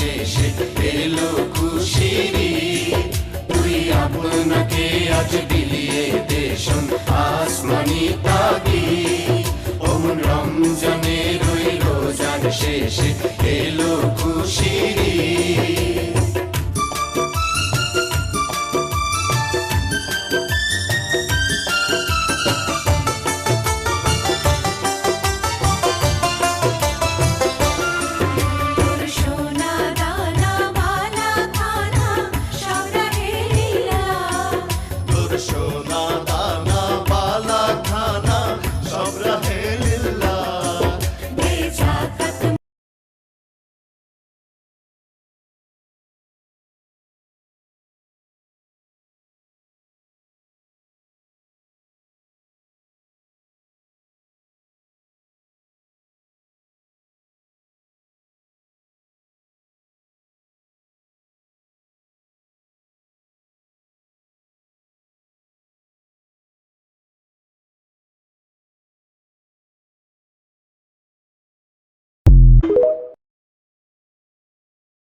শেষে এলো খুশির ঈদ। তুই আপনাকে আজ বিলিয়ে দে শোন আসমানি তাগিদ। ওমন রমজানের ওই রোজার শেষে এলো খুশির ঈদ।